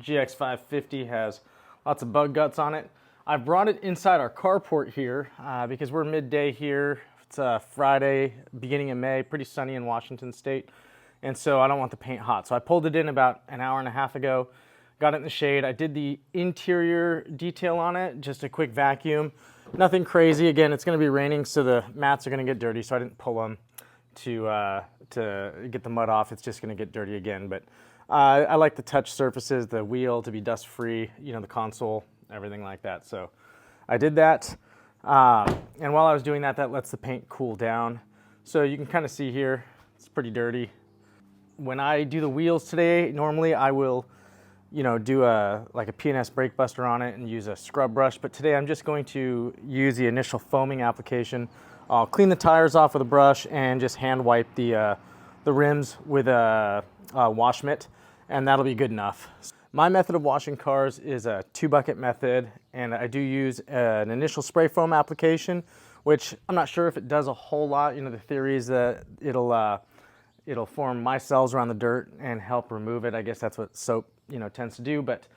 GX550 has lots of bug guts on it. I brought it inside our carport here because we're midday here. It's Friday, beginning of May, pretty sunny in Washington State. And so I don't want the paint hot. So I pulled it in about an hour and a half ago, got it in the shade. I did the interior detail on it, just a quick vacuum. Nothing crazy. Again, it's gonna be raining, so the mats are gonna get dirty, so I didn't pull them to get the mud off. It's just gonna get dirty again. But I like the touch surfaces, the wheel to be dust free, you know, the console, everything like that. So I did that. And while I was doing that, that lets the paint cool down. So you can kind of see here, it's pretty dirty. When I do the wheels today, normally I will, you know, do like a P&S brake buster on it and use a scrub brush. But today I'm just going to use the initial foaming application. I'll clean the tires off with a brush and just hand wipe the rims with a wash mitt, and that'll be good enough. My method of washing cars is a 2-bucket method, and I do use an initial spray foam application, which I'm not sure if it does a whole lot. You know, the theory is that it'll form micelles around the dirt and help remove it. I guess that's what soap, you know, tends to do, but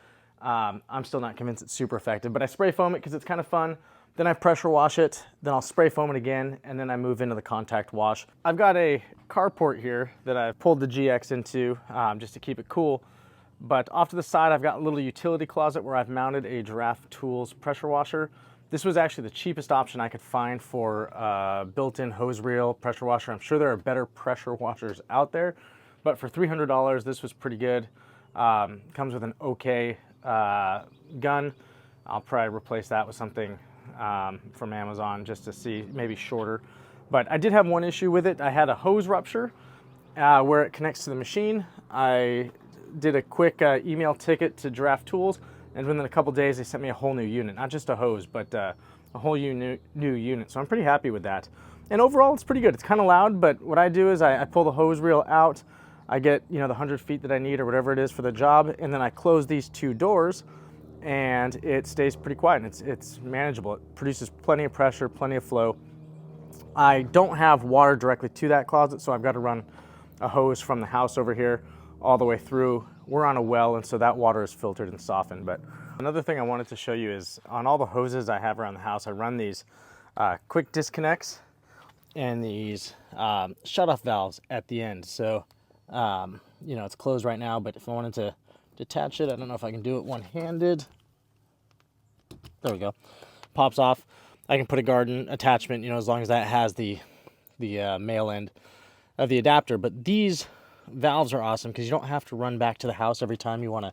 I'm still not convinced it's super effective. But I spray foam it because it's kind of fun. Then I pressure wash it, then I'll spray foam it again, and then I move into the contact wash. I've got a carport here that I've pulled the GX into just to keep it cool. But off to the side, I've got a little utility closet where I've mounted a Giraffe Tools pressure washer. This was actually the cheapest option I could find for built-in hose reel pressure washer. I'm sure there are better pressure washers out there, but for $300, this was pretty good. Comes with an okay gun. I'll probably replace that with something from Amazon just to see, maybe shorter. But I did have one issue with it. I had a hose rupture where it connects to the machine. I did a quick email ticket to Giraffe Tools, and within a couple days they sent me a whole new unit, not just a hose, but a whole new unit. So I'm pretty happy with that. And overall, it's pretty good. It's kind of loud, but what I do is I pull the hose reel out, I get, you know, the 100 feet that I need or whatever it is for the job, and then I close these two doors, and it stays pretty quiet, and it's manageable. It produces plenty of pressure, plenty of flow. I don't have water directly to that closet, so I've got to run a hose from the house over here all the way through. We're on a well, and so that water is filtered and softened. But another thing I wanted to show you is on all the hoses I have around the house, I run these quick disconnects and these shutoff valves at the end. So, you know, it's closed right now, but if I wanted to detach it, I don't know if I can do it one-handed. There we go. Pops off. I can put a garden attachment, you know, as long as that has the male end of the adapter. But these valves are awesome because you don't have to run back to the house every time you want to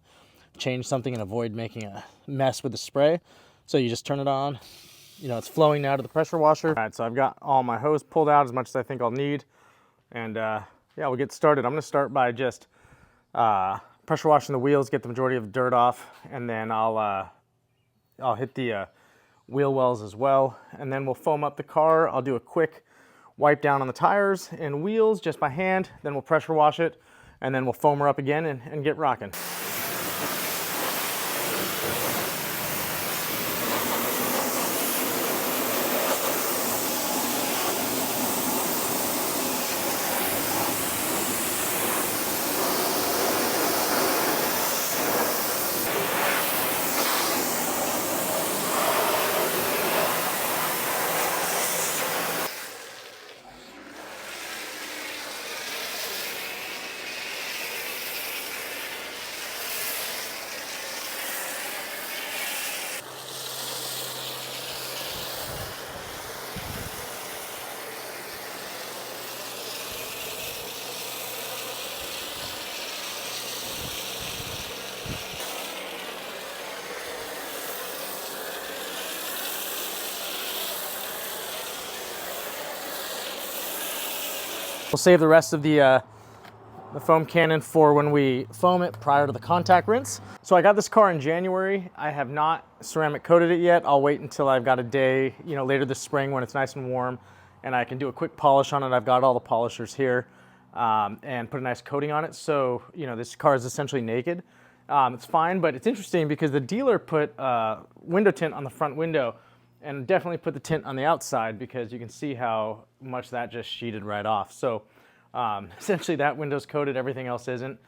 change something and avoid making a mess with the spray. So you just turn it on, you know, it's flowing now to the pressure washer. All right, so I've got all my hose pulled out as much as I think I'll need. And yeah, we'll get started. I'm gonna start by just pressure washing the wheels, get the majority of the dirt off, and then I'll hit the wheel wells as well. And then we'll foam up the car. I'll do a quick wipe down on the tires and wheels just by hand, then we'll pressure wash it, and then we'll foam her up again and get rocking. We'll save the rest of the foam cannon for when we foam it prior to the contact rinse. So I got this car in January. I have not ceramic coated it yet. I'll wait until I've got a day, you know, later this spring when it's nice and warm, and I can do a quick polish on it. I've got all the polishers here and put a nice coating on it. So, you know, this car is essentially naked. It's fine, but it's interesting because the dealer put window tint on the front window and definitely put the tint on the outside because you can see how much that just sheeted right off. So essentially that window's coated, everything else isn't.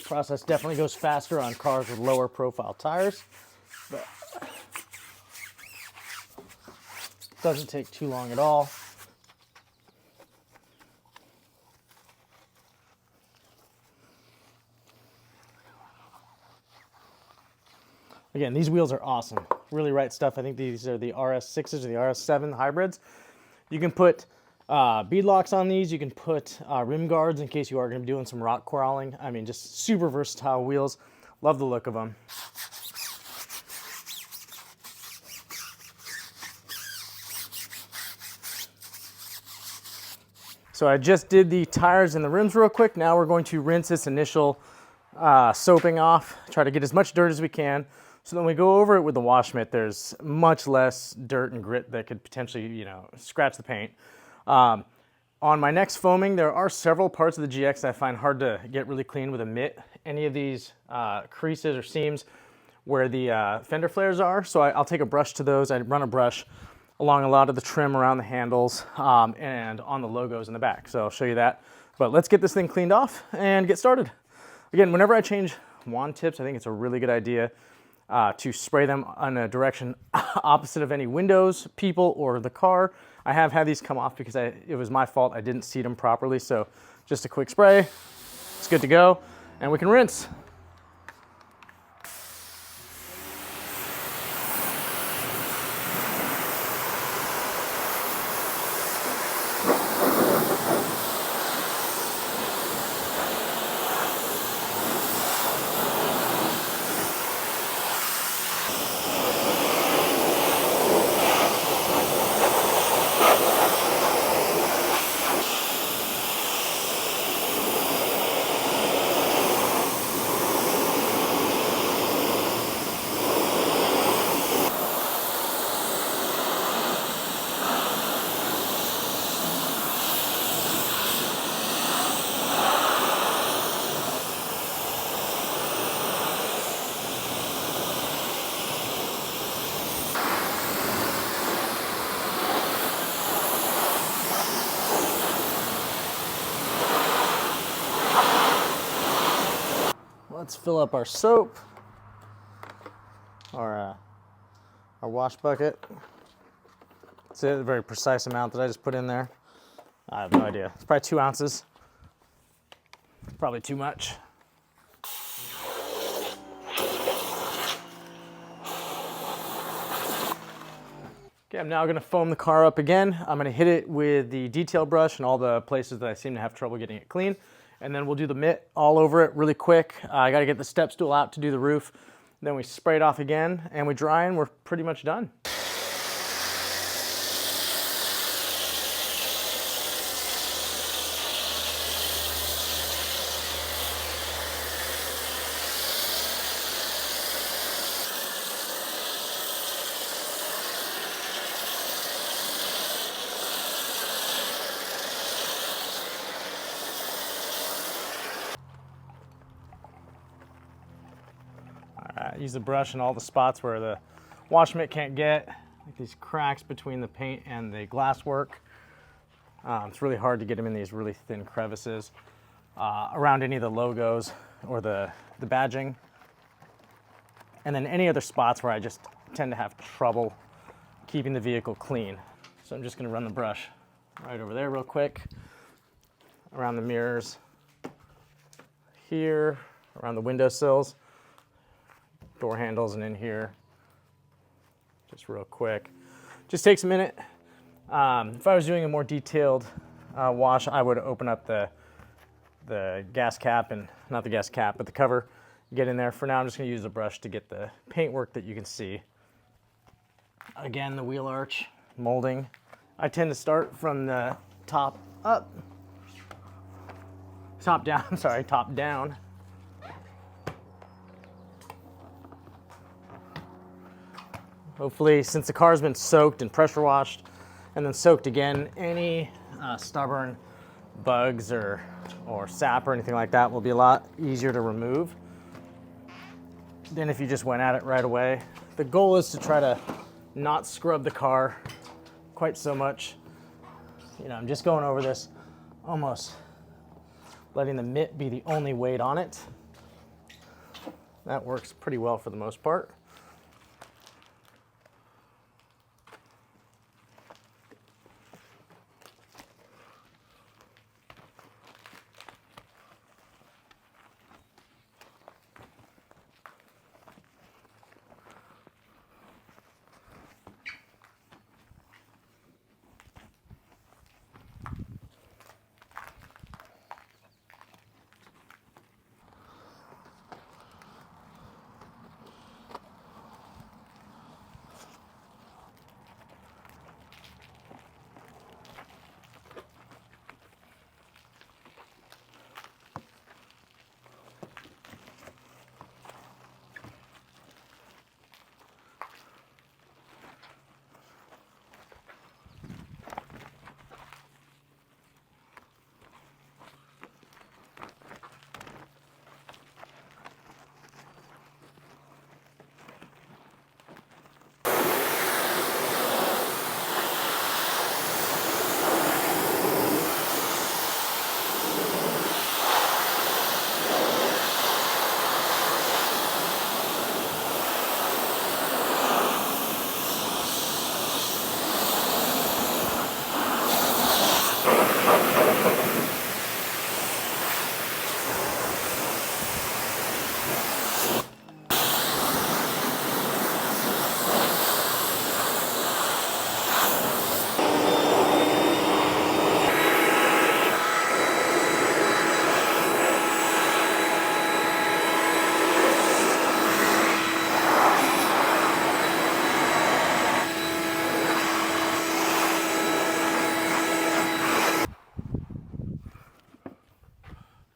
Process definitely goes faster on cars with lower profile tires, but doesn't take too long at all. Again, these wheels are awesome. Really right stuff. I think these are the RS6s or the RS7 hybrids. You can put bead locks on these. You can put rim guards in case you are going to be doing some rock crawling. I mean, just super versatile wheels. Love the look of them. So I just did the tires and the rims real quick. Now we're going to rinse this initial soaping off, try to get as much dirt as we can. So then we go over it with the wash mitt. There's much less dirt and grit that could potentially, you know, scratch the paint. On my next foaming, there are several parts of the GX that I find hard to get really clean with a mitt. Any of these creases or seams where the fender flares are. So I'll take a brush to those. I run a brush along a lot of the trim around the handles and on the logos in the back. So I'll show you that. But let's get this thing cleaned off and get started. Again, whenever I change wand tips, I think it's a really good idea to spray them in a direction opposite of any windows, people, or the car. I have had these come off because it was my fault. I didn't seat them properly. So just a quick spray, it's good to go, and we can rinse. Let's fill up our soap, our wash bucket. It's a very precise amount that I just put in there. I have no idea. It's probably 2 ounces. Probably too much. Okay, I'm now going to foam the car up again. I'm going to hit it with the detail brush and all the places that I seem to have trouble getting it clean. And then we'll do the mitt all over it really quick. I got to get the step stool out to do the roof. Then we spray it off again and we dry and we're pretty much done. Use the brush in all the spots where the wash mitt can't get, like these cracks between the paint and the glass work. It's really hard to get them in these really thin crevices around any of the logos or the badging. And then any other spots where I just tend to have trouble keeping the vehicle clean. So I'm just going to run the brush right over there real quick, around the mirrors, here, around the windowsills, door handles, and in here, just real quick. Just takes a minute. If I was doing a more detailed wash, I would open up the gas cap, and not the gas cap, but the cover, get in there. For now, I'm just gonna use the brush to get the paintwork that you can see. Again, the wheel arch molding. I tend to start from the top up, top down, I'm sorry, top down. Hopefully, since the car's been soaked and pressure washed and then soaked again, any stubborn bugs or sap or anything like that will be a lot easier to remove than if you just went at it right away. The goal is to try to not scrub the car quite so much. You know, I'm just going over this, almost letting the mitt be the only weight on it. That works pretty well for the most part.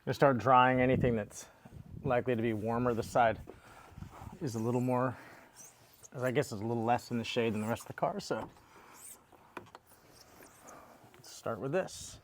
Gonna start drying anything that's likely to be warmer. This side is a little more, I guess it's a little less in the shade than the rest of the car, so let's start with this.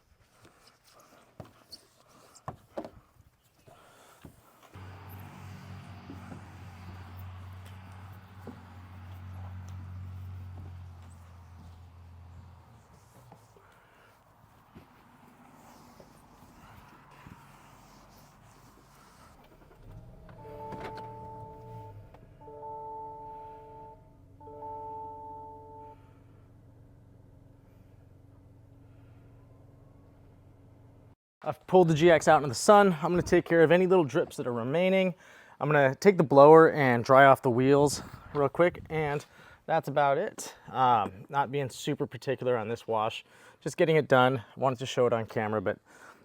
I've pulled the GX out into the sun. I'm gonna take care of any little drips that are remaining. I'm gonna take the blower and dry off the wheels real quick, and that's about it. Not being super particular on this wash, just getting it done. Wanted to show it on camera, but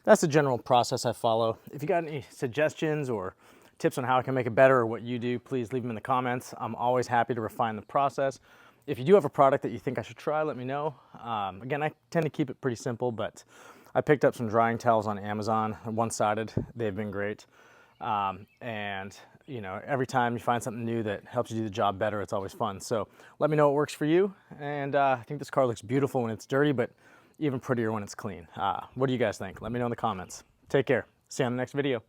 that's the general process I follow. If you got any suggestions or tips on how I can make it better or what you do, please leave them in the comments. I'm always happy to refine the process. If you do have a product that you think I should try, let me know. Again, I tend to keep it pretty simple, but I picked up some drying towels on Amazon, one-sided. They've been great. And you know, every time you find something new that helps you do the job better, it's always fun. So let me know what works for you. And I think this car looks beautiful when it's dirty, but even prettier when it's clean. What do you guys think? Let me know in the comments. Take care. See you on the next video.